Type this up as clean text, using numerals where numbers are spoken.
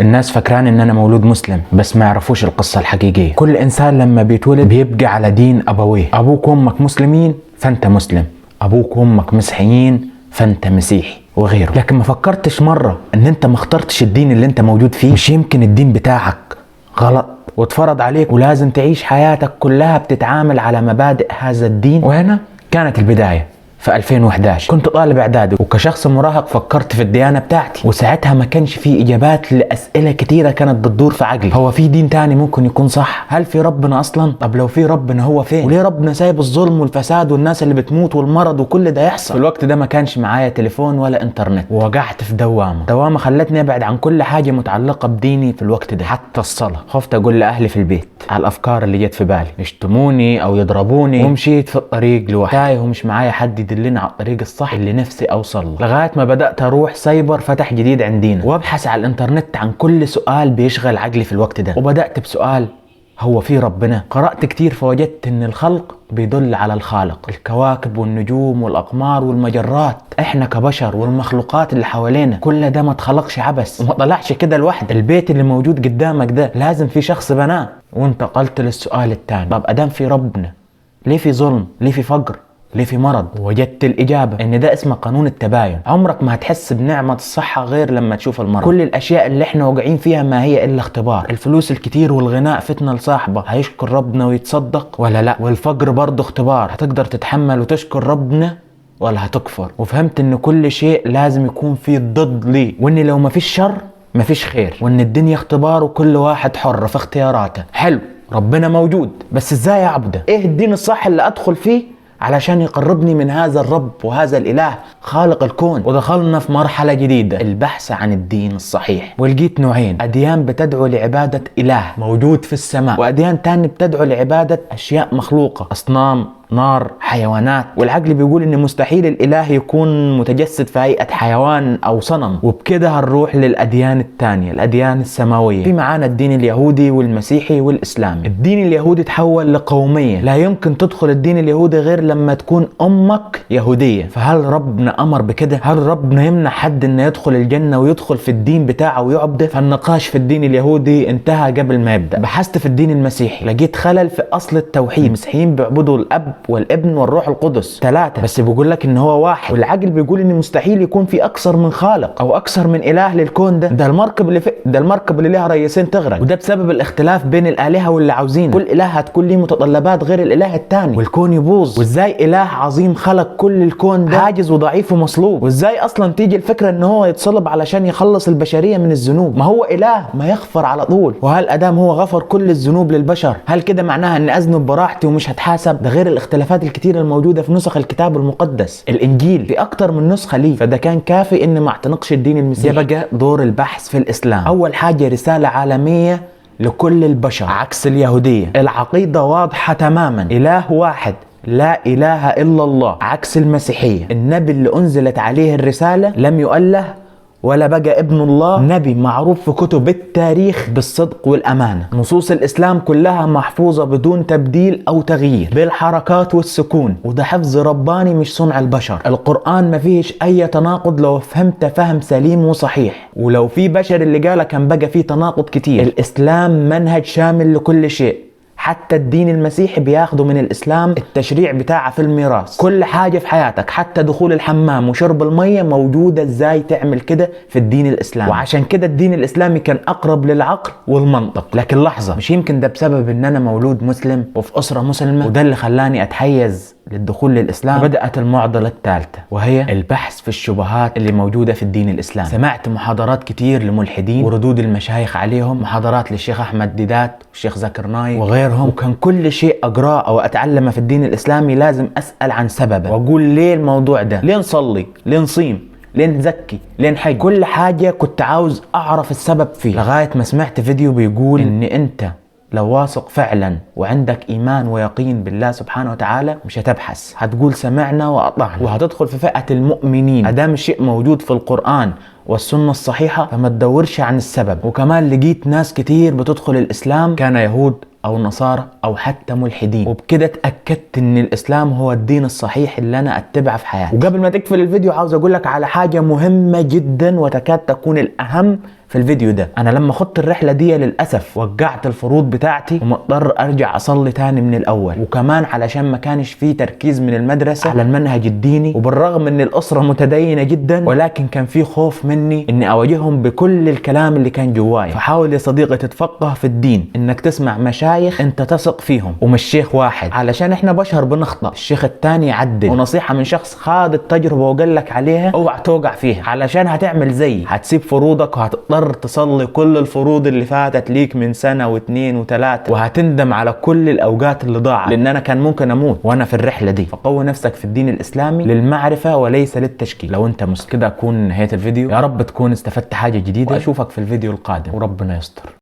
الناس فاكران ان انا مولود مسلم، بس ما يعرفوش القصة الحقيقية. كل انسان لما بيتولد بيبقى على دين ابويه. ابوك وامك مسلمين فانت مسلم، ابوك وامك مسيحيين فانت مسيحي وغيره. لكن ما فكرتش مرة ان انت ما اخترتش الدين اللي انت موجود فيه؟ مش يمكن الدين بتاعك غلط واتفرض عليك ولازم تعيش حياتك كلها بتتعامل على مبادئ هذا الدين؟ وهنا كانت البداية في 2011. كنت طالب اعدادي وكشخص مراهق فكرت في الديانة بتاعتي، وساعتها ما كانش في اجابات لاسئلة كتيرة كانت بتدور في عقلي. هو في دين تاني ممكن يكون صح؟ هل في ربنا اصلا؟ طب لو في ربنا هو فين؟ وليه ربنا سايب الظلم والفساد والناس اللي بتموت والمرض وكل ده يحصل؟ في الوقت ده ما كانش معايا تليفون ولا انترنت، ووقعت في دوامة خلتني ابعد عن كل حاجة متعلقة بديني في الوقت ده، حتى الصلاة. خفت اقول لاهلي في البيت على الافكار اللي جت في بالي، يشتموني او يضربوني، ومشيت في الطريق لوحدي تايه ومش معايا حد يدلني على الطريق الصح اللي نفسي اوصل له، لغايه ما بدات اروح سايبر فتح جديد عندنا وابحث على الانترنت عن كل سؤال بيشغل عقلي في الوقت ده. وبدات بسؤال: هو في ربنا؟ قرات كتير فوجدت ان الخلق بيدل على الخالق، الكواكب والنجوم والاقمار والمجرات، احنا كبشر والمخلوقات اللي حوالينا، كل ده ما اتخلقش عبث وما طلعش كده لوحده. البيت اللي موجود قدامك ده لازم في شخص بناه. وانتقلت للسؤال الثاني: طب ادام في ربنا، ليه في ظلم؟ ليه في فقر؟ ليه في مرض؟ وجدت الإجابة إن ده اسمه قانون التباين. عمرك ما هتحس بنعمة الصحة غير لما تشوف المرض. كل الأشياء اللي احنا واقعين فيها ما هي إلا اختبار. الفلوس الكتير والغناء فتنة لصاحبه، هيشكر ربنا ويتصدق ولا لا؟ والفقر برضه اختبار، هتقدر تتحمل وتشكر ربنا ولا هتكفر؟ وفهمت إن كل شيء لازم يكون فيه ضد ليه، وإن لو ما فيش شر ما فيش خير، وإن الدنيا اختبار وكل واحد حر في اختياراته. حلو، ربنا موجود، بس إزاي أعبده؟ إيه الدين الصح اللي أدخل فيه علشان يقربني من هذا الرب وهذا الإله خالق الكون؟ ودخلنا في مرحلة جديدة، البحث عن الدين الصحيح. ولقيت نوعين: أديان بتدعو لعبادة إله موجود في السماء، وأديان تاني بتدعو لعبادة أشياء مخلوقة، أصنام، نار، حيوانات. والعقل بيقول ان مستحيل الاله يكون متجسد في هيئة حيوان او صنم. وبكده هنروح للاديان الثانية، الاديان السماوية. في معانا الدين اليهودي والمسيحي والاسلامي. الدين اليهودي تحول لقومية، لا يمكن تدخل الدين اليهودي غير لما تكون امك يهودية. فهل ربنا امر بكده؟ هل ربنا يمنع حد انه يدخل الجنة ويدخل في الدين بتاعه ويعبده؟ فالنقاش في الدين اليهودي انتهى قبل ما يبدأ. بحثت في الدين المسيحي، لقيت خلل في اصل التوحيد. المسيحيين بيعبدوا الاب والابن والروح القدس، 3، بس بيقول لك ان هو واحد. والعقل بيقول ان مستحيل يكون في اكثر من خالق او اكثر من اله للكون ده. ده المركب اللي لها رئيسين تغرق، وده بسبب الاختلاف بين الالهه واللي عاوزينه. كل اله هتكون ليه متطلبات غير الاله الثاني، والكون يبوظ. وازاي اله عظيم خلق كل الكون ده عاجز وضعيف ومصلوب؟ وازاي اصلا تيجي الفكره ان هو يتصلب علشان يخلص البشريه من الذنوب؟ ما هو اله ما يغفر على طول. وهل ادام هو غفر كل الذنوب للبشر، هل كده معناها ان اذنب براحتي ومش هتحاسب؟ ده غير الاختلافات الكتيرة الموجودة في نسخ الكتاب المقدس. الانجيل في اكتر من نسخة ليه، فده كان كافي ان ما اعتنقش الدين المسيحي. ده بقى دور البحث في الاسلام. اول حاجة رسالة عالمية لكل البشر عكس اليهودية. العقيدة واضحة تماما، اله واحد لا اله الا الله. عكس المسيحية، النبي اللي انزلت عليه الرسالة لم يؤله ولا بقى ابن الله، نبي معروف في كتب التاريخ بالصدق والأمانة. نصوص الإسلام كلها محفوظة بدون تبديل أو تغيير، بالحركات والسكون، وده حفظ رباني مش صنع البشر. القرآن ما فيهش أي تناقض لو فهمت فهم سليم وصحيح، ولو في بشر اللي قاله كان بقى فيه تناقض كتير. الإسلام منهج شامل لكل شيء، حتى الدين المسيحي بياخدوا من الإسلام التشريع بتاعه في الميراث. كل حاجة في حياتك حتى دخول الحمام وشرب المية موجودة ازاي تعمل كده في الدين الإسلامي. وعشان كده الدين الإسلامي كان أقرب للعقل والمنطق. لكن لحظة، مش يمكن ده بسبب ان انا مولود مسلم وفي أسرة مسلمة وده اللي خلاني أتحيز للدخول للإسلام؟ بدأت المعضلة الثالثة، وهي البحث في الشبهات اللي موجودة في الدين الإسلامي. سمعت محاضرات كتير لملحدين وردود المشايخ عليهم، محاضرات للشيخ أحمد ديدات والشيخ زكر نايك وغيرهم، وكان كل شيء أقراه أو أتعلمه في الدين الإسلامي لازم أسأل عن سببه وأقول ليه الموضوع ده، ليه نصلي، ليه نصيم، ليه نزكي، ليه نحج. كل حاجة كنت عاوز أعرف السبب فيه، لغاية ما سمعت فيديو بيقول إن أنت لو واثق فعلا وعندك ايمان ويقين بالله سبحانه وتعالى مش هتبحث، هتقول سمعنا واطعنا وهتدخل في فئة المؤمنين. ادام الشيء موجود في القرآن والسنة الصحيحة فما تدورش عن السبب. وكمان لقيت ناس كتير بتدخل الاسلام كان يهود او نصارى او حتى ملحدين، وبكده اتاكدت ان الاسلام هو الدين الصحيح اللي انا اتبعه في حياتي. وقبل ما تقفل الفيديو عاوز اقول لك على حاجه مهمه جدا وتكاد تكون الاهم في الفيديو ده. انا لما خدت الرحله دي للاسف وقعت الفروض بتاعتي ومضطر ارجع اصلي تاني من الاول، وكمان علشان ما كانش فيه تركيز من المدرسه على المنهج الديني، وبالرغم ان الاسره متدينه جدا ولكن كان في خوف مني اني اواجههم بكل الكلام اللي كان جوايا. فحاول يا صديقي تتفقه في الدين، انك تسمع مشايخ انت تثق فيهم ومش شيخ واحد، علشان احنا بشر بنخطأ، الشيخ التاني يعدل. ونصيحه من شخص خاض التجربه وقال لك عليها، اوعى توقع فيها علشان هتعمل زي هتسيب فروضك وهتضطر تصلي كل الفروض اللي فاتت ليك من سنة واثنين وثلاثة، وهتندم على كل الأوقات اللي ضاعت، لأن أنا كان ممكن أموت وأنا في الرحلة دي. فقوي نفسك في الدين الإسلامي للمعرفة وليس للتشكيل. لو أنت كده أكون نهاية الفيديو، يا رب تكون استفدت حاجة جديدة، وأشوفك في الفيديو القادم وربنا يستر.